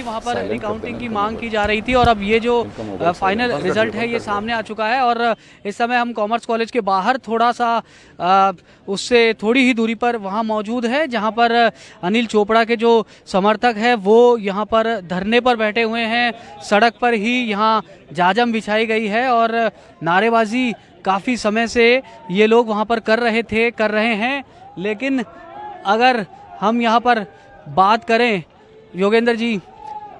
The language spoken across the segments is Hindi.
वहाँ पर रिकाउंटिंग की मांग की जा रही थी और अब ये जो फाइनल रिजल्ट है ये सामने आ चुका है। और इस समय हम कॉमर्स कॉलेज के बाहर थोड़ा सा उससे थोड़ी ही दूरी पर वहाँ मौजूद है, जहाँ पर अनिल चोपड़ा के जो समर्थक हैं वो यहाँ पर धरने पर बैठे हुए हैं। सड़क पर ही यहाँ जाजम बिछाई गई है और नारेबाजी काफ़ी समय से ये लोग वहाँ पर कर रहे हैं। लेकिन अगर हम यहाँ पर बात करें योगेंद्र जी,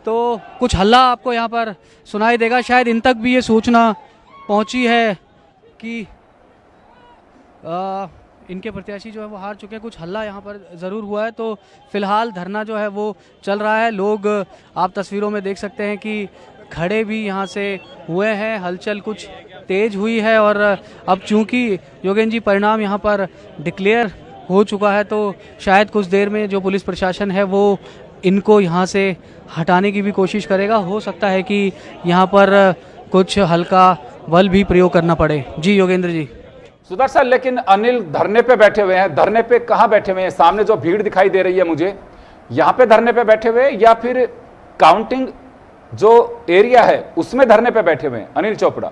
तो कुछ हल्ला आपको यहाँ पर सुनाई देगा। शायद इन तक भी ये सूचना पहुँची है कि इनके प्रत्याशी जो है वो हार चुके हैं। कुछ हल्ला यहाँ पर ज़रूर हुआ है। तो फिलहाल धरना जो है वो चल रहा है। लोग आप तस्वीरों में देख सकते हैं कि खड़े भी यहाँ से हुए हैं। हलचल कुछ तेज हुई है और अब चूंकि योगेंद्र जी परिणाम यहाँ पर डिक्लेयर हो चुका है, तो शायद कुछ देर में जो पुलिस प्रशासन है वो इनको यहाँ से हटाने की भी कोशिश करेगा। हो सकता है कि यहाँ पर कुछ हल्का बल भी प्रयोग करना पड़े। जी योगेंद्र जी। सुदर्शन, लेकिन अनिल धरने पे बैठे हुए हैं। धरने पे कहाँ बैठे हुए हैं? सामने जो भीड़ दिखाई दे रही है मुझे, यहाँ पे धरने पे बैठे हुए या फिर काउंटिंग जो एरिया है उसमें धरने पे बैठे हुए हैं अनिल चोपड़ा?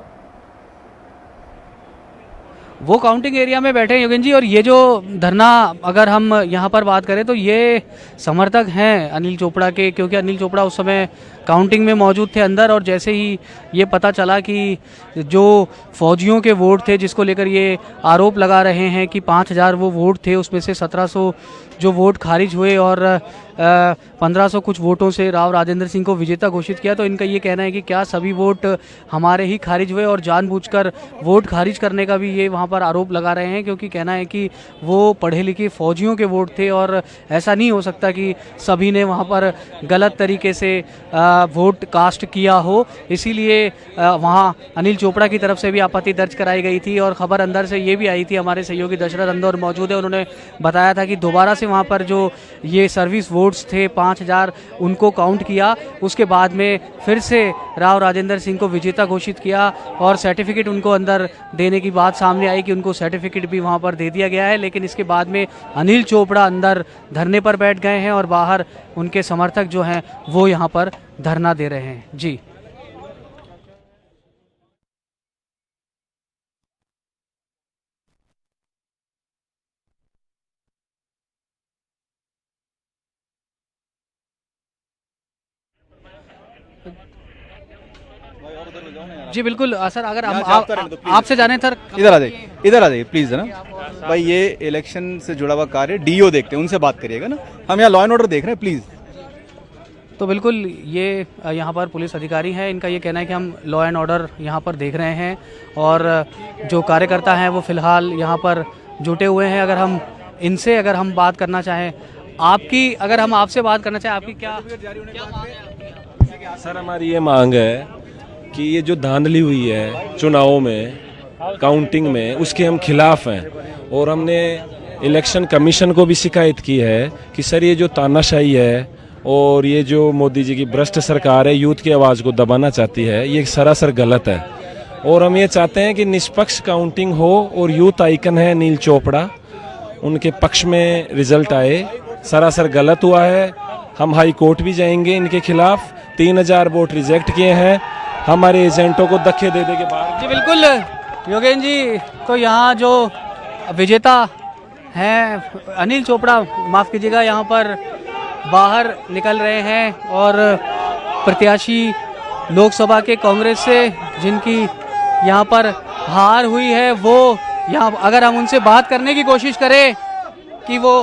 वो काउंटिंग एरिया में बैठे हैं योगेंद्र जी। और ये जो धरना, अगर हम यहाँ पर बात करें तो ये समर्थक हैं अनिल चोपड़ा के, क्योंकि अनिल चोपड़ा उस समय काउंटिंग में मौजूद थे अंदर। और जैसे ही ये पता चला कि जो फौजियों के वोट थे, जिसको लेकर ये आरोप लगा रहे हैं कि 5000 वो वोट थे, उसमें से 1700 जो वोट खारिज हुए और 1500 कुछ वोटों से राव राजेंद्र सिंह को विजेता घोषित किया। तो इनका ये कहना है कि क्या सभी वोट हमारे ही खारिज हुए, और जानबूझकर वोट खारिज करने का भी ये वहाँ पर आरोप लगा रहे हैं, क्योंकि कहना है कि वो पढ़े लिखे फौजियों के वोट थे और ऐसा नहीं हो सकता कि सभी ने वहाँ पर गलत तरीके से वोट कास्ट किया हो। इसीलिए वहाँ अनिल चोपड़ा की तरफ से भी आपत्ति दर्ज कराई गई थी। और खबर अंदर से ये भी आई थी, हमारे सहयोगी दशरथ अंदर मौजूद है, उन्होंने बताया था कि दोबारा से वहाँ पर जो ये सर्विस वोट्स थे 5000 उनको काउंट किया। उसके बाद में फिर से राव राजेंद्र सिंह को विजेता घोषित किया और सर्टिफिकेट उनको अंदर देने की बात सामने आई कि उनको सर्टिफिकेट भी वहाँ पर दे दिया गया है। लेकिन इसके बाद में अनिल चोपड़ा अंदर धरने पर बैठ गए हैं और बाहर उनके समर्थक जो हैं वो यहाँ पर धरना दे रहे हैं। जी जी बिल्कुल सर, अगर हम आपसे जाने सर, इधर आ जाइए प्लीज, है ना भाई। ये इलेक्शन से जुड़ा हुआ कार्य डीओ देखते हैं, उनसे बात करिएगा ना। हम यहाँ लॉ एंड ऑर्डर देख रहे हैं, प्लीज। तो बिल्कुल ये यहाँ पर पुलिस अधिकारी हैं, इनका ये कहना है कि हम लॉ एंड ऑर्डर यहाँ पर देख रहे हैं और जो कार्यकर्ता हैं वो फिलहाल यहाँ पर जुटे हुए हैं। अगर हम इनसे अगर हम बात करना चाहें, आपकी अगर हम आपसे बात करना चाहें, आपकी क्या सर? हमारी ये मांग है कि ये जो धांधली हुई है चुनावों में, काउंटिंग में, उसके हम खिलाफ हैं। और हमने इलेक्शन कमीशन को भी शिकायत की है कि सर ये जो तानाशाही है और ये जो मोदी जी की भ्रष्ट सरकार है, यूथ की आवाज़ को दबाना चाहती है, ये सरासर गलत है। और हम ये चाहते हैं कि निष्पक्ष काउंटिंग हो और यूथ आइकन है अनिल चोपड़ा, उनके पक्ष में रिजल्ट आए। सरासर गलत हुआ है। हम हाई कोर्ट भी जाएंगे इनके खिलाफ। 3000 वोट रिजेक्ट किए हैं हमारे एजेंटों को धक्के दे के बाहर। जी बिल्कुल योगेंद्र जी। तो यहाँ जो विजेता हैं अनिल चोपड़ा, माफ़ कीजिएगा, यहाँ पर बाहर निकल रहे हैं और प्रत्याशी लोकसभा के कांग्रेस से जिनकी यहाँ पर हार हुई है, वो यहाँ अगर हम उनसे बात करने की कोशिश करें कि वो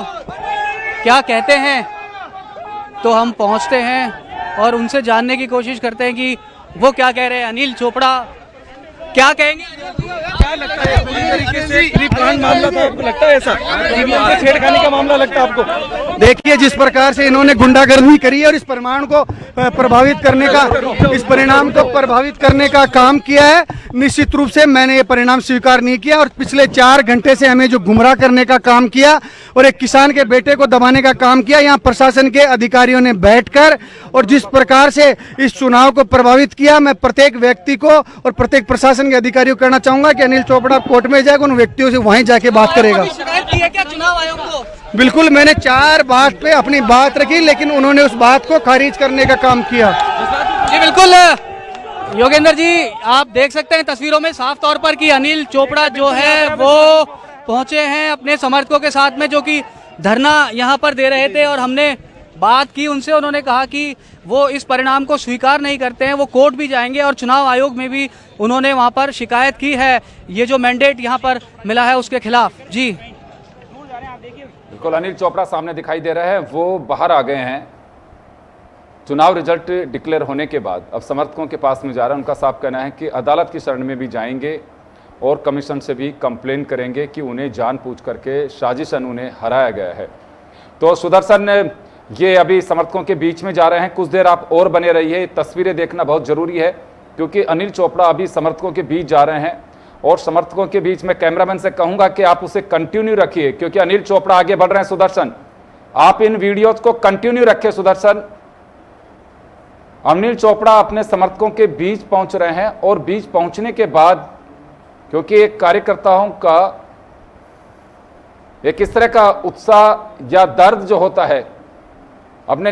क्या कहते हैं, तो हम पहुँचते हैं और उनसे जानने की कोशिश करते हैं कि वो क्या कह रहे हैं। अनिल चोपड़ा क्या कहेंगे? क्या लगता है पूरी तरीके से प्री-प्लान मामला था? आपको लगता है ऐसा छेड़खानी का मामला लगता है आपको? देखिए, जिस प्रकार से इन्होंने गुंडागर्दी करी है और इस परिणाम को प्रभावित करने का, इस परिणाम को प्रभावित करने का काम किया है, निश्चित रूप से मैंने ये परिणाम स्वीकार नहीं किया। और पिछले 4 घंटे से हमें जो गुमराह करने का काम किया और एक किसान के बेटे को दबाने का काम किया, यहाँ प्रशासन के अधिकारियों ने बैठकर, और जिस प्रकार से इस चुनाव को प्रभावित किया, मैं प्रत्येक व्यक्ति को और प्रत्येक प्रशासन प्रशासन के अधिकारियों को कहना चाहूंगा कि अनिल चोपड़ा कोर्ट में जाएगा, उन व्यक्तियों से वहीं जाके बात करेगा। शिकायत की है क्या चुनाव आयोग को? बिल्कुल, मैंने 4 बात पे अपनी बात रखी, लेकिन उन्होंने उस बात को खारिज करने का काम किया। जी बिल्कुल योगेंद्र जी, आप देख सकते हैं तस्वीरों में साफ तौर पर कि अनिल चोपड़ा जो है वो पहुंचे हैं अपने समर्थकों के साथ में, जो कि धरना यहां पर दे रहे थे। और हमने बात की उनसे, उन्होंने कहा कि वो इस परिणाम को स्वीकार नहीं करते हैं, वो कोर्ट भी जाएंगे और चुनाव आयोग में भी उन्होंने वहां पर शिकायत की है, ये जो मैंडेट यहां पर मिला है उसके खिलाफ। जी बिल्कुल, अनिल चोपड़ा सामने दिखाई दे रहे हैं, वो बाहर आ गए हैं चुनाव रिजल्ट डिक्लेयर होने के बाद। अब समर्थकों के पास में जा रहे हैं। उनका साफ कहना है कि अदालत की शरण में भी जाएंगे और कमीशन से भी कंप्लेन करेंगे कि उन्हें जानबूझ करके साजिशन उन्हें हराया गया है। तो सुदर्शन, ये अभी समर्थकों के बीच में जा रहे हैं, कुछ देर आप और बने रहिए, तस्वीरें देखना बहुत जरूरी है, क्योंकि अनिल चोपड़ा अभी समर्थकों के बीच जा रहे हैं। और समर्थकों के बीच में कैमरामैन से कहूंगा कि आप उसे कंटिन्यू रखिए, क्योंकि अनिल चोपड़ा आगे बढ़ रहे हैं। सुदर्शन, आप इन वीडियोज को कंटिन्यू रखिए। सुदर्शन, अनिल चोपड़ा अपने समर्थकों के बीच पहुंच रहे हैं, और बीच पहुंचने के बाद, क्योंकि एक कार्यकर्ताओं का एक इस तरह का उत्साह या दर्द जो होता है अपने